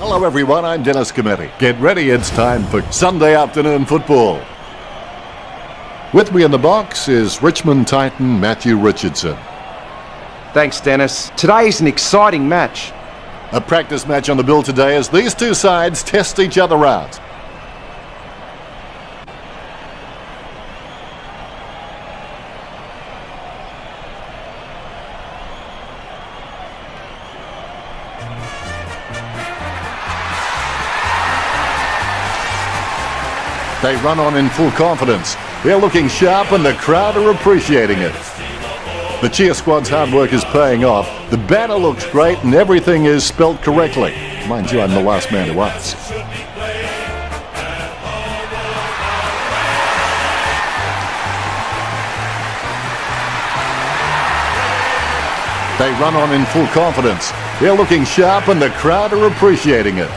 Hello everyone, I'm Dennis Cometti. Get ready, it's time for Sunday afternoon football. With me in the box is Richmond Titan Matthew Richardson. Thanks, Dennis. Today is an exciting match. A practice match on the bill today as these two sides test each other out. They run on in full confidence. They're looking sharp and the crowd are appreciating it. The cheer squad's hard work is paying off. The banner looks great and everything is spelt correctly. Mind you, I'm the last man to ask. They run on in full confidence. They're looking sharp and the crowd are appreciating it.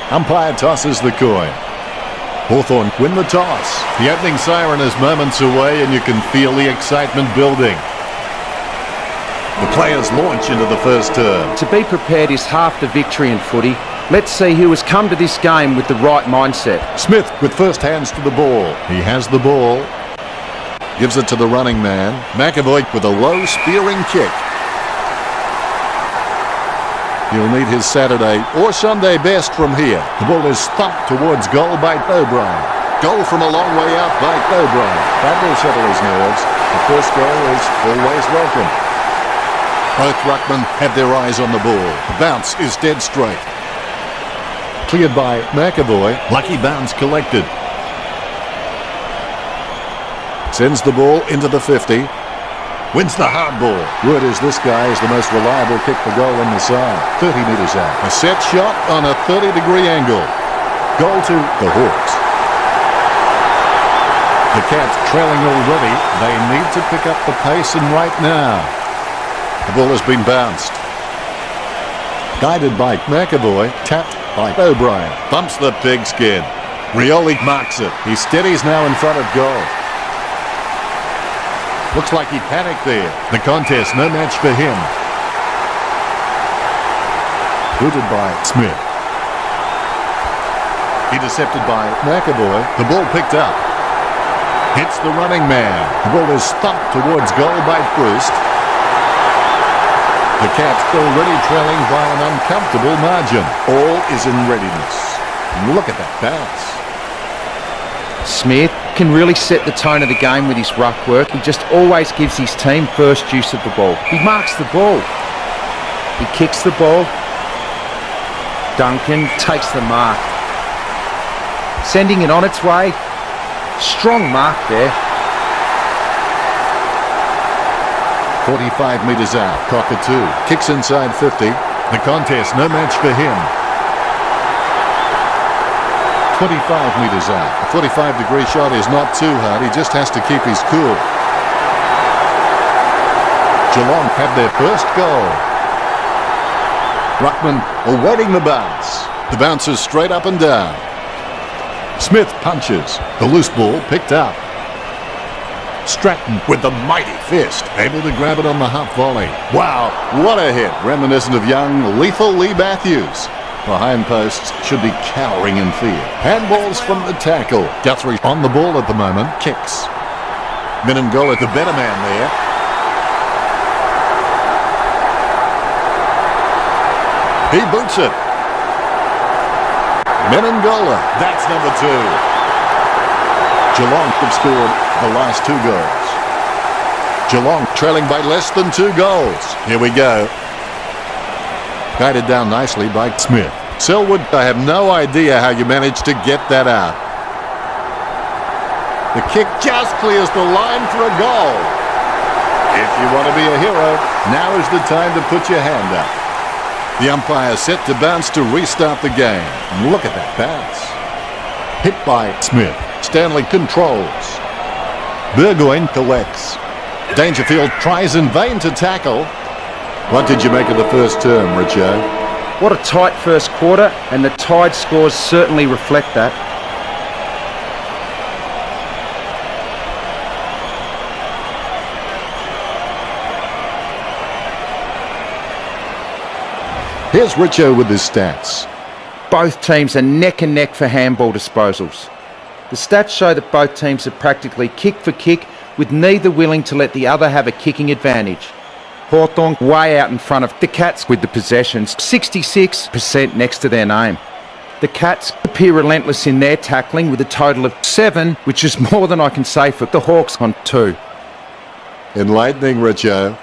Umpire tosses the coin. Hawthorn win the toss. The opening siren is moments away and you can feel the excitement building. The players launch into the first term. To be prepared is half the victory in footy. Let's see who has come to this game with the right mindset. Smith with first hands to the ball. He has the ball. Gives it to the running man. McAvoy with a low spearing kick. He'll need his Saturday or Sunday best from here. The ball is thumped towards goal by O'Brien. Goal from a long way out by O'Brien. That will settle his nerves. The first goal is always welcome. Both ruckmen have their eyes on the ball. The bounce is dead straight. Cleared by McAvoy. Lucky bounce collected. Sends the ball into the 50. Wins the hard ball. Word is this guy is the most reliable kick for goal in the side. 30 metres out. A set shot on a 30-degree angle. Goal to the Hawks. The Cats trailing already. They need to pick up the pace and right now. The ball has been bounced. Guided by McAvoy. Tapped by O'Brien. Bumps the pigskin. Rioli marks it. He steadies now in front of goal. Looks like he panicked there. The contest, no match for him. Booted by Smith. Intercepted by McAvoy. The ball picked up. Hits the running man. The ball is thumped towards goal by Proust. The Cats already trailing by an uncomfortable margin. All is in readiness. Look at that bounce. Smith can really set the tone of the game with his ruck work. He just always gives his team first use of the ball. He marks the ball. He kicks the ball. Duncan takes the mark. Sending it on its way. Strong mark there. 45 metres out. Cockatoo kicks inside 50. The contest, no match for him. 25 metres out. A 45-degree shot is not too hard. He just has to keep his cool. Geelong had their first goal. Ruckman awaiting the bounce. The bounce is straight up and down. Smith punches. The loose ball picked up. Stratton with the mighty fist. Able to grab it on the half volley. Wow, what a hit. Reminiscent of young, lethal Lee Matthews. The hindposts should be cowering in fear. Handballs from the tackle. Guthrie on the ball at the moment. Kicks. Menengola, the better man there. He boots it. Menengola. That's number 2. Geelong have scored the last 2 goals. Geelong trailing by less than 2 goals. Here we go. Guided down nicely by Smith. Selwood, I have no idea how you managed to get that out. The kick just clears the line for a goal. If you want to be a hero, now is the time to put your hand up. The umpire set to bounce to restart the game. And look at that bounce. Hit by Smith. Stanley controls. Burgoyne collects. Dangerfield tries in vain to tackle. What did you make of the first term, Richo? What a tight first quarter, and the Tide scores certainly reflect that. Here's Richo with his stats. Both teams are neck and neck for handball disposals. The stats show that both teams have practically kick for kick, with neither willing to let the other have a kicking advantage. Hawthorn way out in front of the Cats with the possessions, 66% next to their name. The Cats appear relentless in their tackling with a total of 7, which is more than I can say for the Hawks on 2. Enlightening, Richo.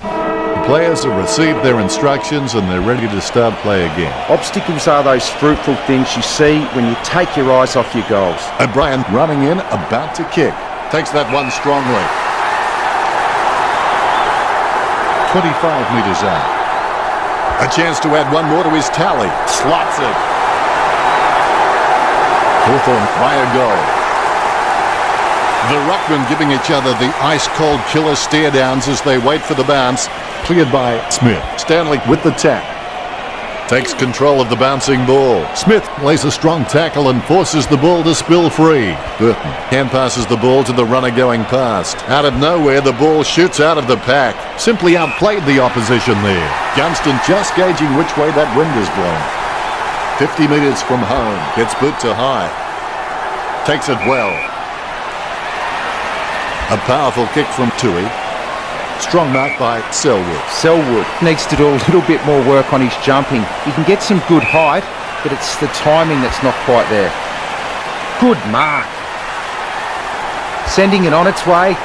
The players have received their instructions and they're ready to start play again. Obstacles are those fruitful things you see when you take your eyes off your goals. O'Brien running in, about to kick. Takes that one strongly. 25 metres out. A chance to add one more to his tally. Slots it. Hawthorn by a goal. The ruckmen giving each other the ice-cold killer stare-downs as they wait for the bounce. Cleared by Smith. Stanley with the tap. Takes control of the bouncing ball. Smith lays a strong tackle and forces the ball to spill free. Burton hand passes the ball to the runner going past. Out of nowhere, the ball shoots out of the pack. Simply outplayed the opposition there. Gunston just gauging which way that wind is blowing. 50 metres from home. Gets boot to high. Takes it well. A powerful kick from Tui. Strong mark by Selwood. Selwood needs to do a little bit more work on his jumping. He can get some good height, but it's the timing that's not quite there. Good mark. Sending it on its way.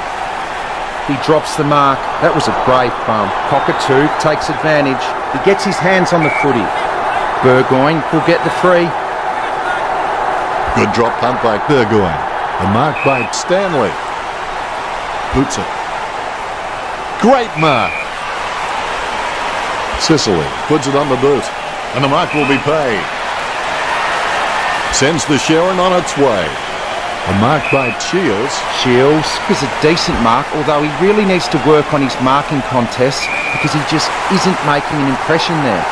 He drops the mark. That was a brave bump. Cockatoo takes advantage. He gets his hands on the footy. Burgoyne will get the free. Good drop punt by Burgoyne. A mark by Stanley. Boots it. Great mark. Sicily puts it on the boot, and the mark will be paid. Sends the Sharon on its way. A mark by Shields. Shields is a decent mark, although he really needs to work on his marking contests because he just isn't making an impression there.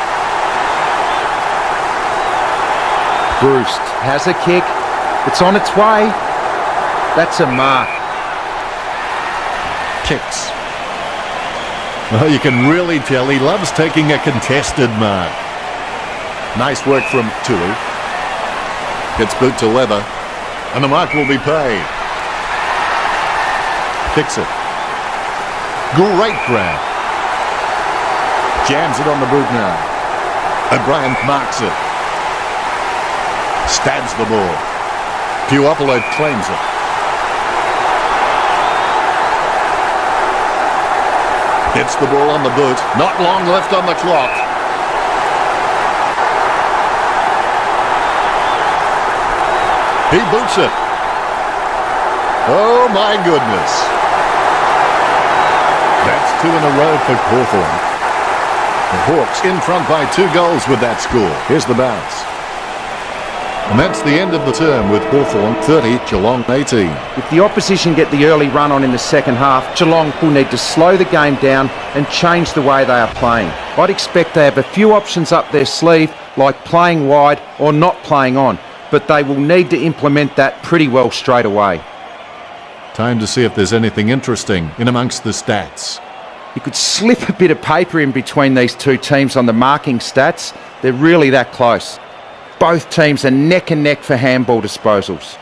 Bruce has a kick. It's on its way. That's a mark. Kicks. Well, you can really tell he loves taking a contested mark. Nice work from Tui. Gets boot to leather, and the mark will be paid. Kicks it. Great grab. Jams it on the boot now. O'Brien marks it. Stabs the ball. Puopolo claims it. Gets the ball on the boot. Not long left on the clock. He boots it. Oh my goodness. That's 2 in a row for Hawthorn. The Hawks in front by 2 goals with that score. Here's the bounce. And that's the end of the term with Hawthorn 30, Geelong 18. If the opposition get the early run on in the second half, Geelong will need to slow the game down and change the way they are playing. I'd expect they have a few options up their sleeve, like playing wide or not playing on, but they will need to implement that pretty well straight away. Time to see if there's anything interesting in amongst the stats. You could slip a bit of paper in between these two teams on the marking stats. They're really that close. Both teams are neck and neck for handball disposals.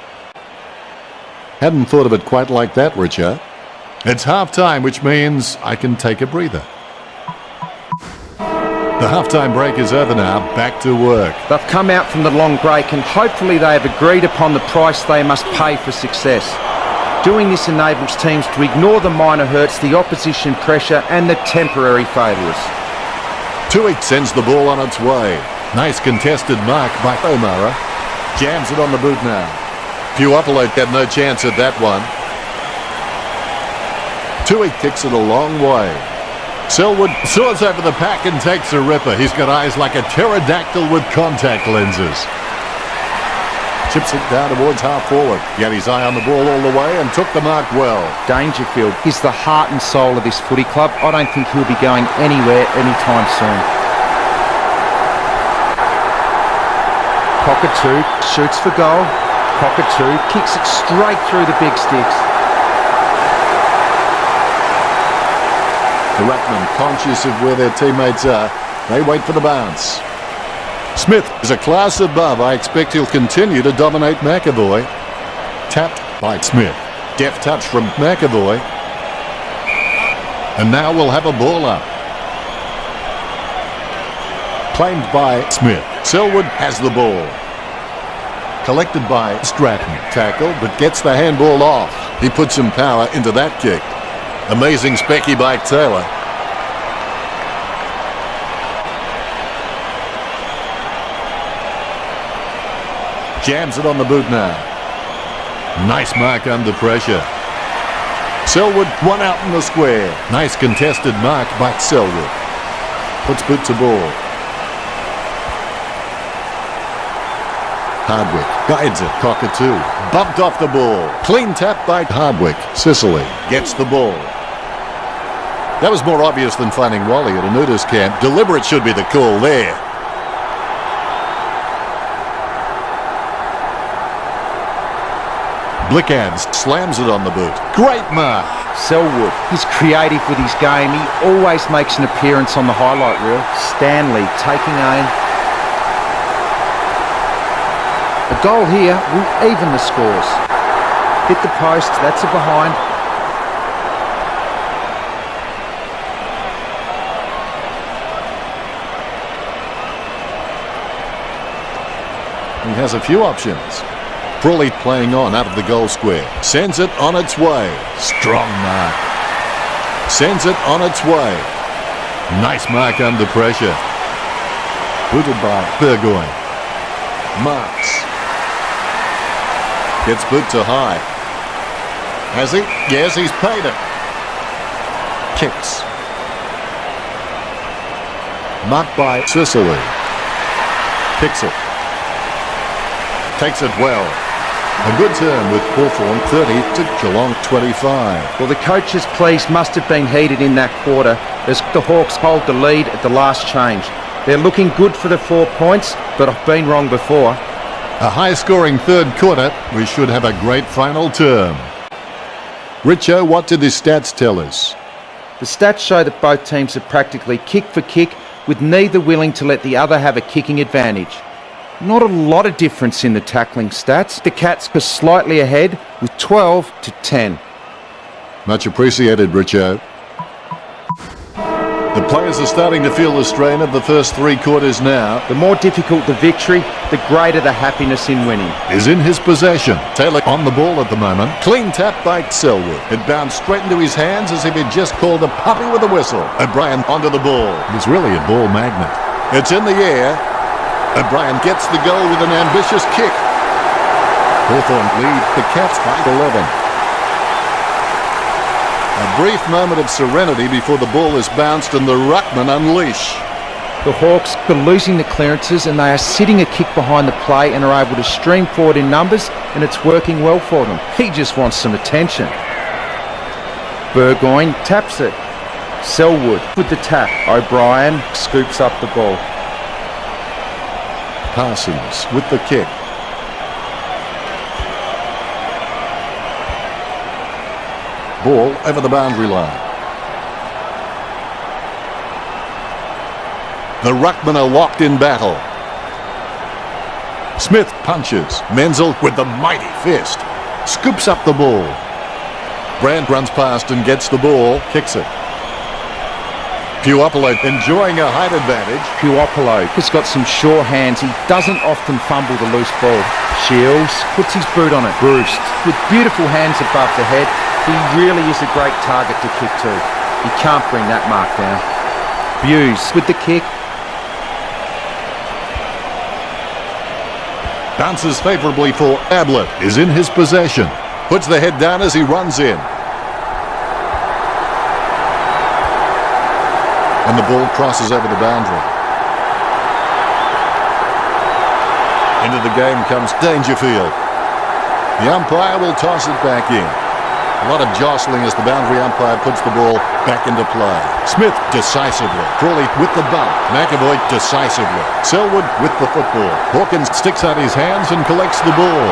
Hadn't thought of it quite like that, Richard. It's half-time, which means I can take a breather. The half-time break is over now. Back to work. They've come out from the long break and hopefully they have agreed upon the price they must pay for success. Doing this enables teams to ignore the minor hurts, the opposition pressure and the temporary failures. Tui sends the ball on its way. Nice contested mark by O'Mara. Jams it on the boot now. Puopolo had no chance at that one. Tui kicks it a long way. Selwood soars over the pack and takes a ripper. He's got eyes like a pterodactyl with contact lenses. Chips it down towards half forward. He had his eye on the ball all the way and took the mark well. Dangerfield is the heart and soul of this footy club. I don't think he'll be going anywhere anytime soon. Cockatoo shoots for goal. Cockatoo kicks it straight through the big sticks. The Ruckman, conscious of where their teammates are, they wait for the bounce. Smith is a class above. I expect he'll continue to dominate McAvoy. Tapped by Smith. Deft touch from McAvoy. And now we'll have a ball up. Claimed by Smith. Selwood has the ball. Collected by Stratton. Tackle, but gets the handball off. He put some power into that kick. Amazing specky by Taylor. Jams it on the boot now. Nice mark under pressure. Selwood, one out in the square. Nice contested mark by Selwood. Puts boot to ball. Hardwick guides it. Cockatoo bumped off the ball. Clean tap by Hardwick. Sicily gets the ball. That was more obvious than finding Wally at a nudist camp. Deliberate should be the call there. Blickhams slams it on the boot. Great mark. Selwood, he's creative with his game. He always makes an appearance on the highlight reel. Stanley taking aim. A goal here will even the scores. Hit the post, that's a behind. He has a few options. Frawley playing on out of the goal square. Sends it on its way. Strong mark. Sends it on its way. Nice mark under pressure. Booted by Burgoyne. Marks. Gets boot to high. Has he? Yes, he's paid it. Kicks. Marked by Sicily. Picks it. Takes it well. A good turn with Hawthorn 30 to Geelong 25. Well, the coach's pleas must have been heated in that quarter as the Hawks hold the lead at the last change. They're looking good for the 4 points, but I've been wrong before. A high-scoring third quarter. We should have a great final term. Richo, what did the stats tell us? The stats show that both teams are practically kick for kick, with neither willing to let the other have a kicking advantage. Not a lot of difference in the tackling stats. The Cats are slightly ahead with 12 to 10. Much appreciated, Richo. The players are starting to feel the strain of the first 3 quarters now. The more difficult the victory, the greater the happiness in winning. Is in his possession. Taylor on the ball at the moment. Clean tap by Selwood. It bounced straight into his hands as if he'd just called a puppy with a whistle. O'Brien onto the ball. He's really a ball magnet. It's in the air. O'Brien gets the goal with an ambitious kick. Hawthorn lead the Cats by 11. A brief moment of serenity before the ball is bounced and the Ruckman unleash. The Hawks are losing the clearances and they are sitting a kick behind the play and are able to stream forward in numbers, and it's working well for them. He just wants some attention. Burgoyne taps it. Selwood with the tap. O'Brien scoops up the ball. Parsons with the kick. Ball over the boundary line. The Ruckmen are locked in battle. Smith punches. Menzel with the mighty fist. Scoops up the ball. Brandt runs past and gets the ball. Kicks it. Puopolo enjoying a height advantage. Puopolo has got some sure hands. He doesn't often fumble the loose ball. Shields puts his boot on it. Bruce with beautiful hands above the head. He really is a great target to kick to. He can't bring that mark down. Buse with the kick. Bounces favourably for Ablett. Is in his possession. Puts the head down as he runs in. And the ball crosses over the boundary. Into the game comes Dangerfield. The umpire will toss it back in. A lot of jostling as the boundary umpire puts the ball back into play. Smith decisively. Crawley with the bump. McAvoy decisively. Selwood with the football. Hawkins sticks out his hands and collects the ball.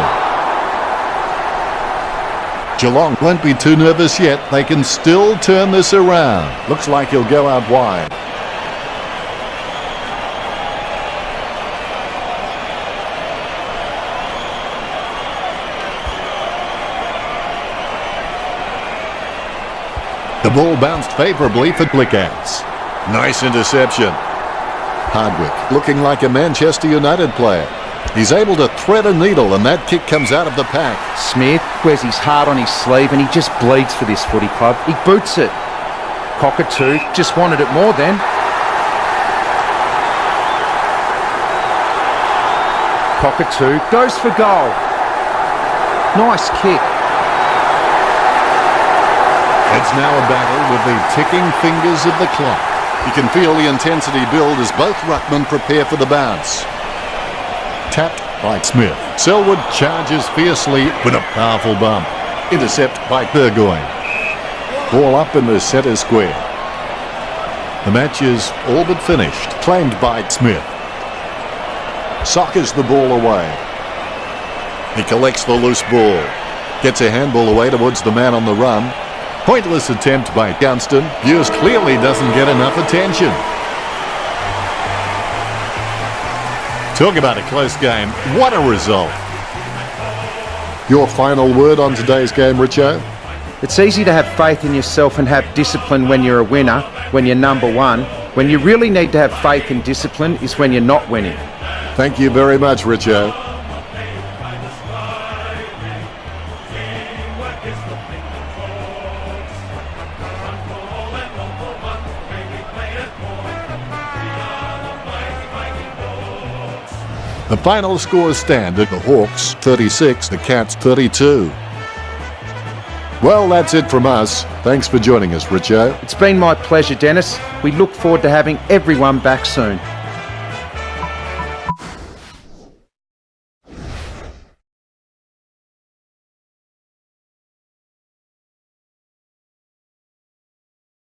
Geelong won't be too nervous yet. They can still turn this around. Looks like he'll go out wide. The ball bounced favourably for Blickouts. Nice interception. Hardwick looking like a Manchester United player. He's able to thread a needle and that kick comes out of the pack. Smith wears his heart on his sleeve and he just bleeds for this footy club. He boots it. Cockatoo just wanted it more then. Cockatoo goes for goal. Nice kick. It's now a battle with the ticking fingers of the clock. You can feel the intensity build as both ruckmen prepare for the bounce. Tapped by Smith. Selwood charges fiercely with a powerful bump. Intercept by Burgoyne. Ball up in the centre square. The match is all but finished. Claimed by Smith. Sockers the ball away. He collects the loose ball. Gets a handball away towards the man on the run. Pointless attempt by Gunston. Hughes clearly doesn't get enough attention. Talk about a close game. What a result. Your final word on today's game, Richo? It's easy to have faith in yourself and have discipline when you're a winner, when you're number one. When you really need to have faith and discipline is when you're not winning. Thank you very much, Richo. The final scores stand at the Hawks 36, the Cats 32. Well, that's it from us. Thanks for joining us, Richo. It's been my pleasure, Dennis. We look forward to having everyone back soon.